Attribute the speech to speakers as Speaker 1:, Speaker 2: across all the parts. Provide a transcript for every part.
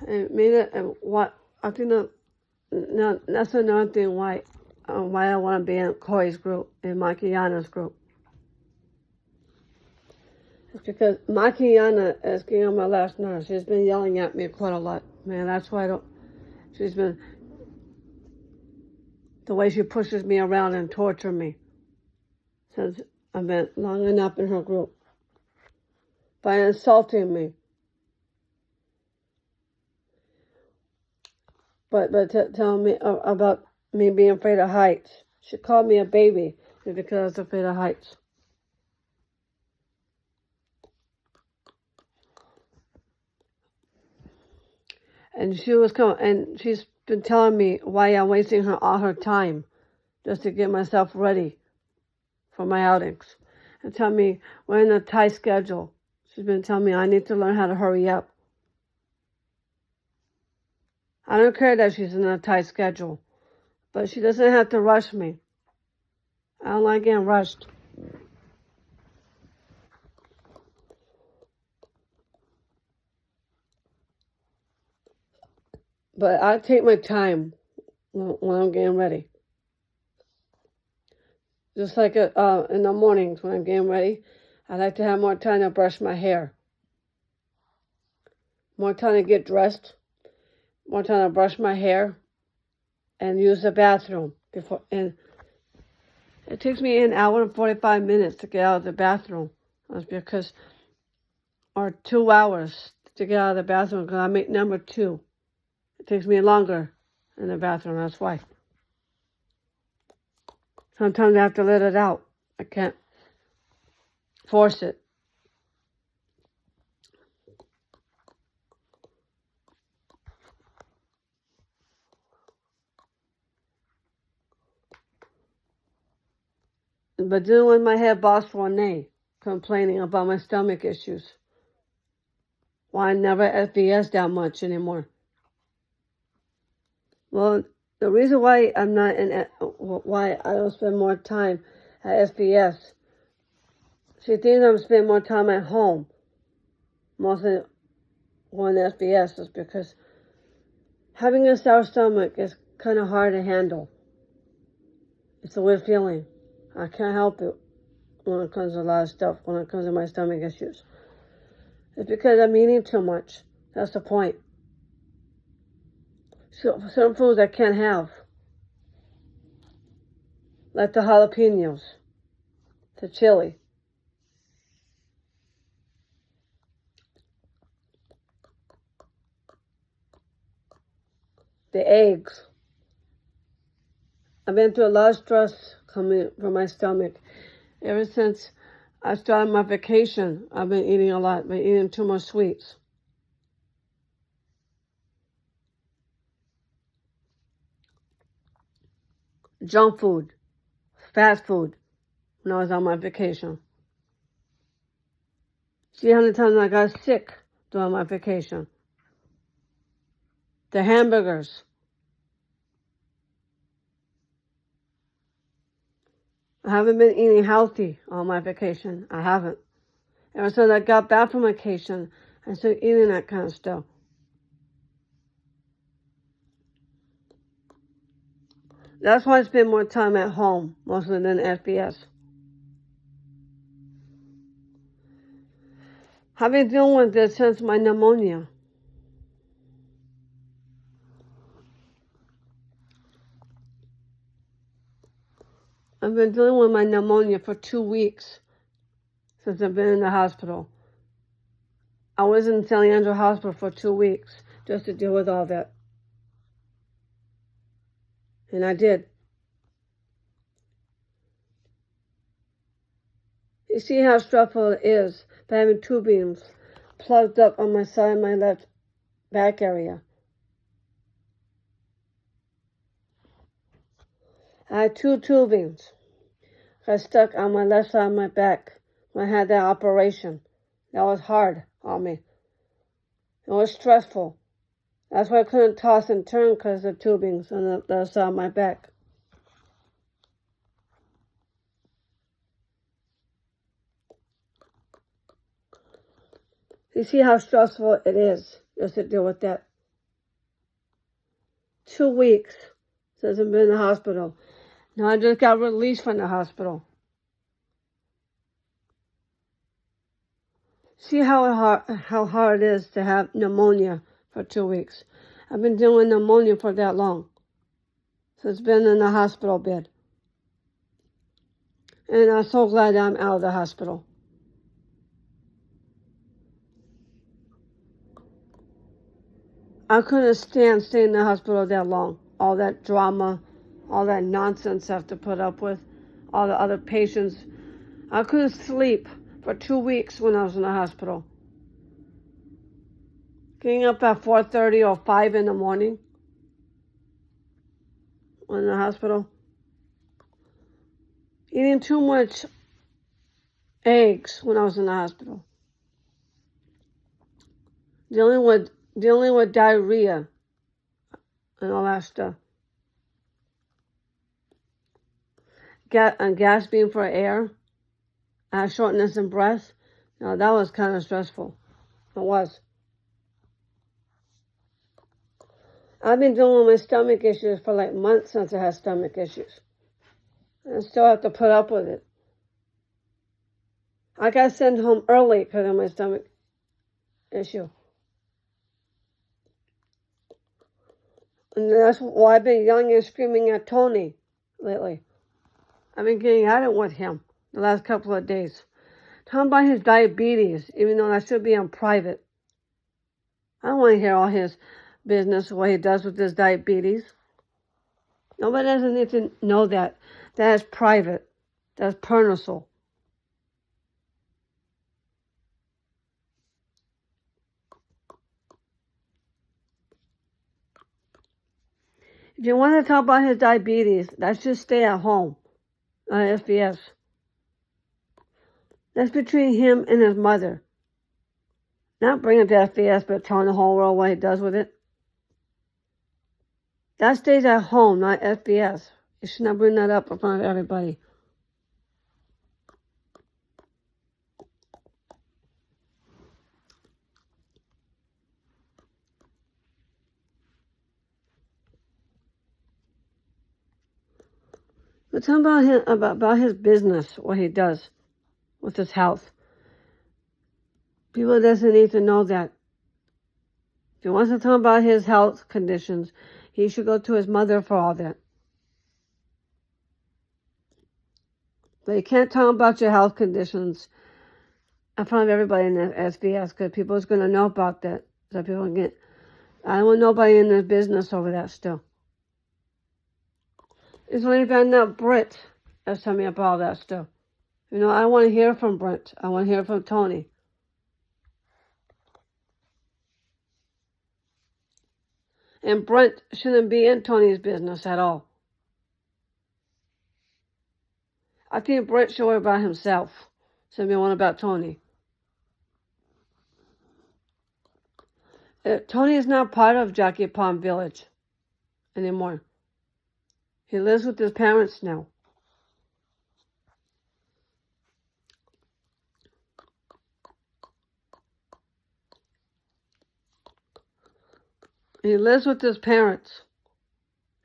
Speaker 1: And made it, what, I think that's another thing why I want to be in Corey's group, in Makiana's group. It's because Makiana is getting on my last nerve. She's been yelling at me quite a lot. Man, that's why she's been, the way she pushes me around and torture me since I've been long enough in her group. By insulting me. But telling me about me being afraid of heights. She called me a baby because I was afraid of heights. And she's been telling me why I'm wasting all her time just to get myself ready for my outings. And telling me we're in a tight schedule. She's been telling me I need to learn how to hurry up. I don't care that she's in a tight schedule, but she doesn't have to rush me. I don't like getting rushed. But I take my time when I'm getting ready. Just like in the mornings when I'm getting ready, I like to have more time to brush my hair. More time to get dressed. More time to brush my hair and use the bathroom before. And it takes me an hour and 45 minutes to get out of the bathroom. That's because, or 2 hours to get out of the bathroom because I make number 2. It takes me longer in the bathroom, that's why. Sometimes I have to let it out. I can't force it. But then when my head boss Renee complaining about my stomach issues, why I never FBS that much anymore. Well, the reason why I'm not why I don't spend more time at SBS, she thinks I'm spending more time at home, mostly on SBS, is because having a sour stomach is kind of hard to handle. It's a weird feeling. I can't help it when it comes to a lot of stuff, when it comes to my stomach issues. It's because I'm eating too much. That's the point. So certain foods I can't have, like the jalapenos, the chili, the eggs. I've been through a lot of stress coming from my stomach. Ever since I started my vacation, I've been eating a lot, been eating too much sweets. Junk food, fast food, when I was on my vacation. See how many times I got sick during my vacation. The hamburgers. I haven't been eating healthy on my vacation. I haven't. Ever since I got back from vacation, I started eating that kind of stuff. That's why I spend more time at home, mostly than SBS. I've been dealing with this since my pneumonia. I've been dealing with my pneumonia for 2 weeks since I've been in the hospital. I was in San Leandro Hospital for 2 weeks just to deal with all that. And I did. You see how stressful it is by having tubings plugged up on my side of my left back area. I had 2 tubings got stuck on my left side of my back when I had that operation. That was hard on me. It was stressful. That's why I couldn't toss and turn because of tubings on the left side of my back. You see how stressful it is just to deal with that. 2 weeks since I've been in the hospital. Now I just got released from the hospital. See how hard it is to have pneumonia for 2 weeks. I've been dealing with pneumonia for that long. So it's been in the hospital bed. And I'm so glad I'm out of the hospital. I couldn't stand staying in the hospital that long. All that drama, all that nonsense I have to put up with, all the other patients. I couldn't sleep for 2 weeks when I was in the hospital. Getting up at 4:30 or 5 in the morning when in the hospital. Eating too much eggs when I was in the hospital. Dealing with diarrhea and all that stuff. Gasping for air. Shortness in breath. Now that was kind of stressful. It was. I've been dealing with stomach issues for like months since I had stomach issues. I still have to put up with it. I got sent home early because of my stomach issue. And that's why I've been yelling and screaming at Tony lately. I've been getting at it with him the last couple of days. Talking about his diabetes, even though that should be on private. I don't want to hear all his business, what he does with his diabetes. Nobody doesn't need to know that. That is private. That's personal. If you want to talk about his diabetes, that should stay at home on SBS. That's between him and his mother. Not bring it to SBS, but telling the whole world what he does with it. That stays at home, not SBS. You should not bring that up in front of everybody. But tell him about his business, what he does with his health. People doesn't need to know that. If he wants to talk about his health conditions, he should go to his mother for all that. But you can't talk about your health conditions in front of everybody in the SBS because people is going to know about that. So people get. I don't want nobody in their business over that still. It's only been that Britt that's telling me about all that stuff. You know, I want to hear from Brent. I want to hear from Tony. And Brent shouldn't be in Tony's business at all. I think Brent should worry about himself. Send me one about Tony. Tony is not part of Jackie Palm Village anymore. He lives with his parents now. He lives with his parents.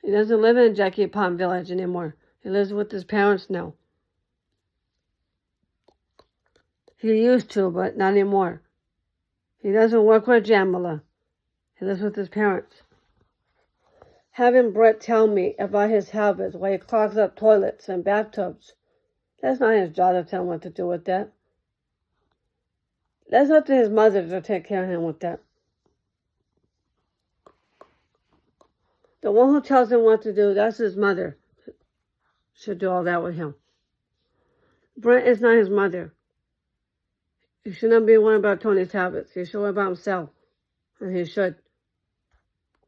Speaker 1: He doesn't live in Jackie Palm Village anymore. He lives with his parents now. He used to, but not anymore. He doesn't work with Jamila. He lives with his parents. Having Brett tell me about his habits, why he clogs up toilets and bathtubs, that's not his job to tell him what to do with that. That's up to his mother to take care of him with that. The one who tells him what to do, that's his mother. Should do all that with him. Brent is not his mother. He should not be worrying about Tony's habits. He should worry about himself. And he should.